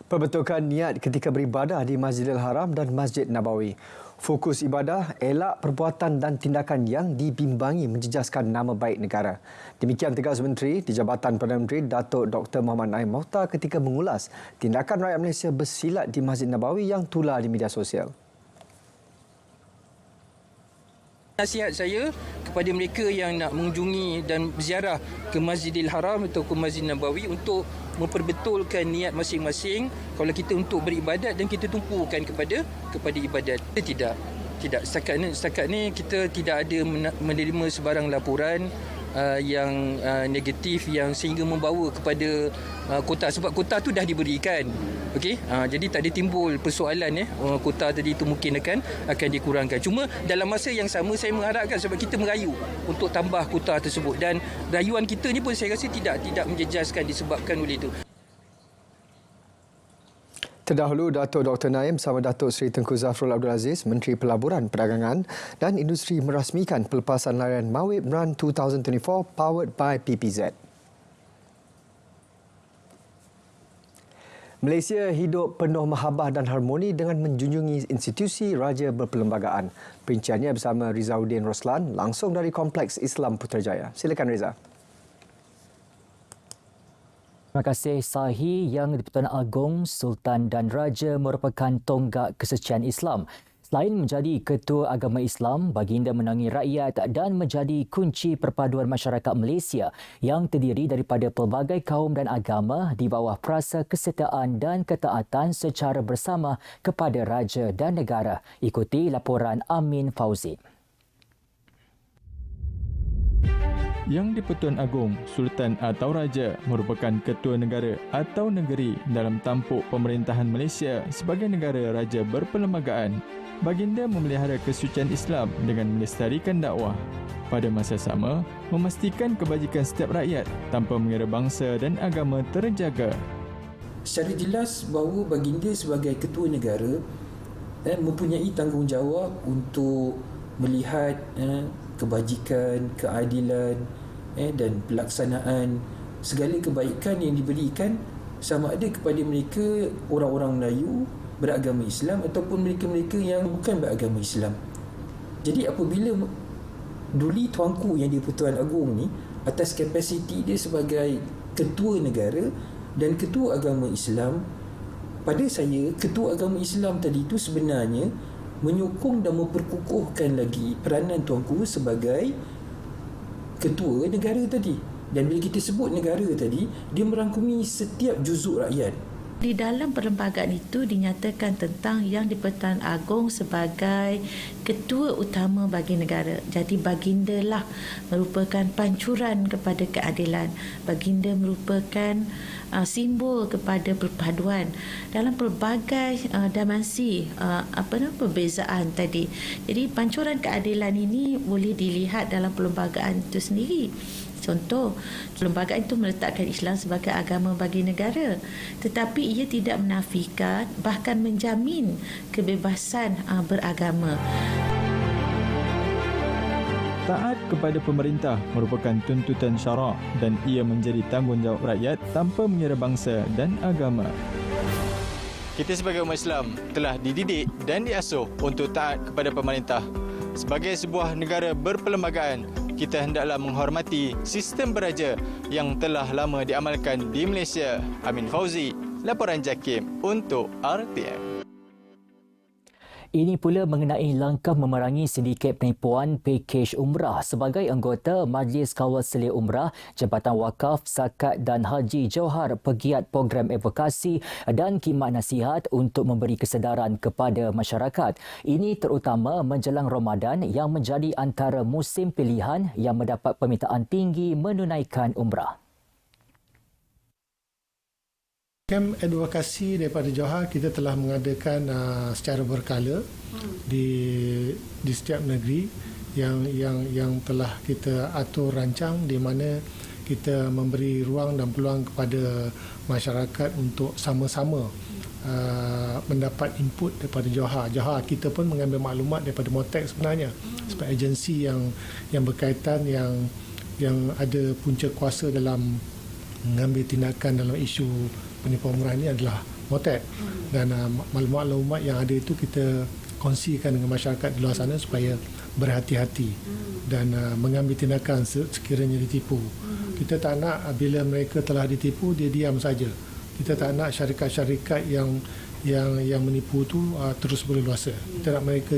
Perbetulkan niat ketika beribadah di Masjidil Haram dan Masjid Nabawi. Fokus ibadah, elak perbuatan dan tindakan yang dibimbangi menjejaskan nama baik negara. Demikian tegas Menteri di Jabatan Perdana Menteri Datuk Dr. Mohamed Naim Mohtar ketika mengulas tindakan rakyat Malaysia bersilat di Masjid Nabawi yang tular di media sosial. Nasihat saya kepada mereka yang nak mengunjungi dan berziarah ke Masjidil Haram atau ke Masjid Nabawi untuk memperbetulkan niat masing-masing kalau kita untuk beribadat dan kita tumpukan kepada ibadat. Tidak. Setakat ni kita tidak ada menerima sebarang laporan yang negatif yang sehingga membawa kepada kota, sebab kota tu dah diberikan. Okey, jadi tak ada timbul persoalan kota tadi itu mungkin akan dikurangkan. Cuma dalam masa yang sama saya mengharapkan, sebab kita merayu untuk tambah kota tersebut dan rayuan kita ni pun saya rasa tidak menjejaskan disebabkan oleh itu. Terdahulu, Datuk Dr. Naim bersama Datuk Seri Tengku Zafrul Abdul Aziz, Menteri Pelaburan, Perdagangan dan Industri merasmikan pelepasan larian Mawib Run 2024 powered by PPZ. Malaysia hidup penuh mahabah dan harmoni dengan menjunjungi institusi raja berperlembagaan. Perinciannya bersama Rizauddin Roslan langsung dari Kompleks Islam Putrajaya. Silakan Reza. Terima kasih Sahi. Yang di-Pertuan Agong, Sultan dan Raja merupakan tonggak kesucian Islam. Selain menjadi ketua agama Islam, baginda menangi rakyat dan menjadi kunci perpaduan masyarakat Malaysia yang terdiri daripada pelbagai kaum dan agama di bawah perasa kesetiaan dan ketaatan secara bersama kepada raja dan negara. Ikuti laporan Amin Fauzi. Yang di-Pertuan Agong, Sultan atau Raja merupakan ketua negara atau negeri dalam tampuk pemerintahan Malaysia sebagai negara raja berperlembagaan. Baginda memelihara kesucian Islam dengan melestarikan dakwah. Pada masa sama, memastikan kebajikan setiap rakyat tanpa mengira bangsa dan agama terjaga. Secara jelas bahawa baginda sebagai ketua negara mempunyai tanggungjawab untuk melihat kebajikan, keadilan dan pelaksanaan segala kebaikan yang diberikan sama ada kepada mereka orang-orang Melayu beragama Islam ataupun mereka-mereka yang bukan beragama Islam. Jadi apabila Duli Tuanku yang di-Pertuan Agong ni atas kapasiti dia sebagai ketua negara dan ketua agama Islam, pada saya ketua agama Islam tadi itu sebenarnya menyokong dan memperkukuhkan lagi peranan Tuanku sebagai ketua negara tadi. Dan bila kita sebut negara tadi, dia merangkumi setiap juzuk rakyat. Di dalam perlembagaan itu dinyatakan tentang Yang di-Pertuan Agong sebagai ketua utama bagi negara. Jadi baginda lah merupakan pancuran kepada keadilan. Baginda merupakan simbol kepada perpaduan dalam pelbagai dimensi perbezaan tadi. Jadi pancuran keadilan ini boleh dilihat dalam perlembagaan itu sendiri. Contoh, perlembagaan itu meletakkan Islam sebagai agama bagi negara, tetapi ia tidak menafikan bahkan menjamin kebebasan beragama. Taat kepada pemerintah merupakan tuntutan syarak dan ia menjadi tanggungjawab rakyat tanpa mengira bangsa dan agama. Kita sebagai umat Islam telah dididik dan diasuh untuk taat kepada pemerintah. Sebagai sebuah negara berperlembagaan, kita hendaklah menghormati sistem beraja yang telah lama diamalkan di Malaysia. Amin Fauzi, laporan JAKIM untuk RTM. Ini pula mengenai langkah memerangi sindiket penipuan pakej umrah. Sebagai anggota Majlis Kawal Selia Umrah, Jabatan Wakaf, Zakat dan Haji Johor pegiat program advokasi dan khidmat nasihat untuk memberi kesedaran kepada masyarakat. Ini terutama menjelang Ramadan yang menjadi antara musim pilihan yang mendapat permintaan tinggi menunaikan umrah. Kem advokasi daripada Johor kita telah mengadakan secara berkala di setiap negeri yang telah kita atur rancang, di mana kita memberi ruang dan peluang kepada masyarakat untuk sama-sama mendapat input daripada Johor. Johor kita pun mengambil maklumat daripada MOTEC sebenarnya, sebab agensi yang berkaitan yang ada punca kuasa dalam mengambil tindakan dalam isu penipuan umrah ini adalah motek. Dan maklumat-maklumat yang ada itu kita kongsikan dengan masyarakat di luar sana supaya berhati-hati dan mengambil tindakan sekiranya ditipu. Kita tak nak bila mereka telah ditipu dia diam saja. Kita tak nak syarikat-syarikat yang menipu tu terus berleluasa. Kita nak mereka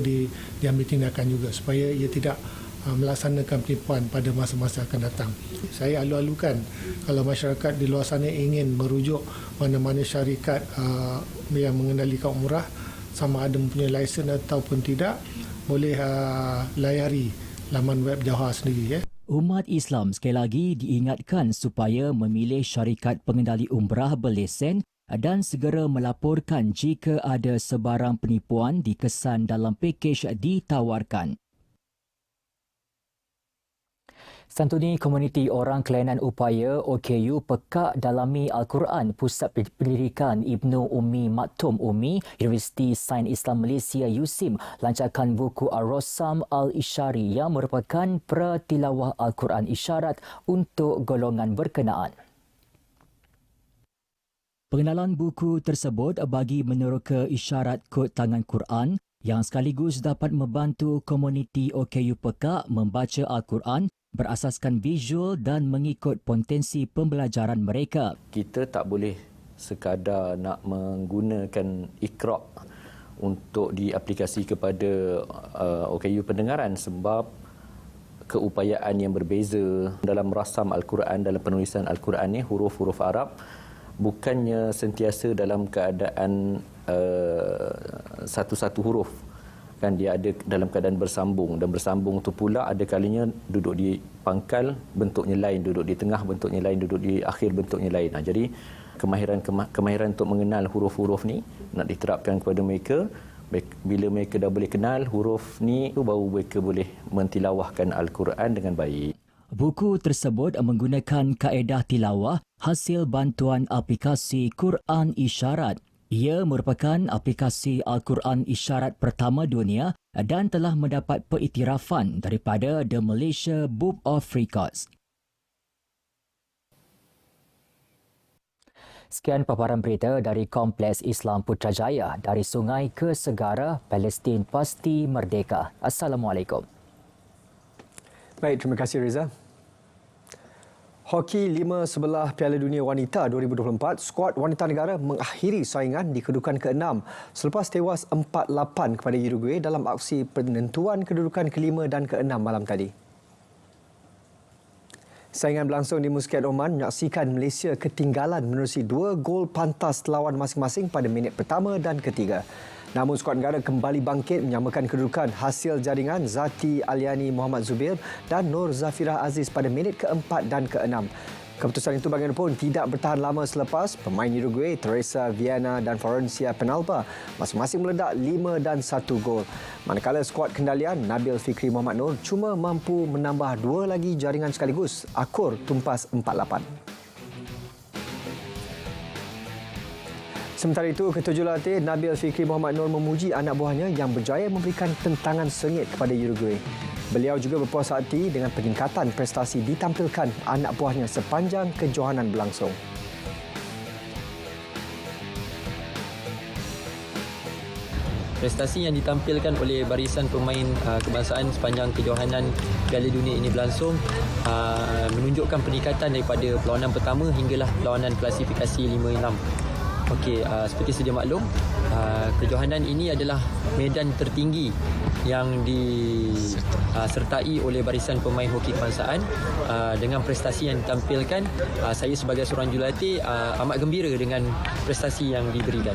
diambil tindakan juga supaya ia tidak melaksanakan penipuan pada masa-masa akan datang. Saya alu-alukan kalau masyarakat di luar sana ingin merujuk mana-mana syarikat yang mengendalikan umrah, sama ada mempunyai lesen ataupun tidak, boleh layari laman web Johar sendiri. Umat Islam sekali lagi diingatkan supaya memilih syarikat pengendali umrah berlesen dan segera melaporkan jika ada sebarang penipuan dikesan dalam pakej ditawarkan. Santuni Komuniti Orang Kelainan Upaya OKU Pekak Dalami Al-Quran Pusat Pendidikan Ibnu Ummi Maktum Ummi Universiti Sains Islam Malaysia USIM lancarkan buku Ar-Rasam Al-Isyari yang merupakan pratilawah Al-Quran Isyarat untuk golongan berkenaan. Pengenalan buku tersebut bagi meneroka isyarat kod tangan Quran yang sekaligus dapat membantu komuniti OKU Pekak membaca Al-Quran berasaskan visual dan mengikut potensi pembelajaran mereka. Kita tak boleh sekadar nak menggunakan Iqra untuk diaplikasi kepada OKU pendengaran sebab keupayaan yang berbeza dalam rasam Al-Quran, dalam penulisan Al-Quran ni huruf-huruf Arab bukannya sentiasa dalam keadaan satu-satu huruf. Kan dia ada dalam keadaan bersambung dan bersambung tu pula ada kalinya duduk di pangkal bentuknya lain, duduk di tengah bentuknya lain, duduk di akhir bentuknya lain. Jadi kemahiran untuk mengenal huruf-huruf ni nak diterapkan kepada mereka. Bila mereka dah boleh kenal huruf ni tu baru mereka boleh mentilawahkan Al-Quran dengan baik. Buku tersebut menggunakan kaedah tilawah hasil bantuan aplikasi Quran Isyarat. Ia merupakan aplikasi Al-Quran Isyarat pertama dunia dan telah mendapat pengiktirafan daripada The Malaysia Book of Records. Sekian paparan berita dari Kompleks Islam Putrajaya. Dari sungai ke segara, Palestin pasti merdeka. Assalamualaikum. Baik, terima kasih Reza. Hoki 5 sebelah Piala Dunia Wanita 2024, skuad wanita negara mengakhiri saingan di kedudukan ke-6 selepas tewas 4-8 kepada Uruguay dalam aksi penentuan kedudukan ke-5 dan ke-6 malam tadi. Saingan berlangsung di Muscat, Oman, menyaksikan Malaysia ketinggalan menerusi 2 gol pantas lawan masing-masing pada minit pertama dan ketiga. Namun skuad negara kembali bangkit menyamakan kedudukan hasil jaringan Zati Aliani Muhammad Zubir dan Nur Zafirah Aziz pada minit ke-4 dan ke-6. Keputusan itu bagaimanapun tidak bertahan lama selepas pemain Uruguay Teresa Viana dan Florencia Penalba masing-masing meledak 5 dan 1 gol. Manakala skuad kendalian Nabil Fikri Muhammad Nur cuma mampu menambah 2 lagi jaringan sekaligus, akur tumpas 4-8. Sementara itu, Ketua Jurulatih Nabil Fikri Muhammad Nur memuji anak buahnya yang berjaya memberikan tentangan sengit kepada Uruguay. Beliau juga berpuas hati dengan peningkatan prestasi ditampilkan anak buahnya sepanjang kejohanan berlangsung. Prestasi yang ditampilkan oleh barisan pemain kebangsaan sepanjang kejohanan Piala Dunia ini berlangsung menunjukkan peningkatan daripada perlawanan pertama hinggalah perlawanan klasifikasi 5-6. Okey, seperti sedia maklum, kejohanan ini adalah medan tertinggi yang disertai oleh barisan pemain hoki kebangsaan. Dengan prestasi yang ditampilkan, saya sebagai seorang jurulatih amat gembira dengan prestasi yang diberikan.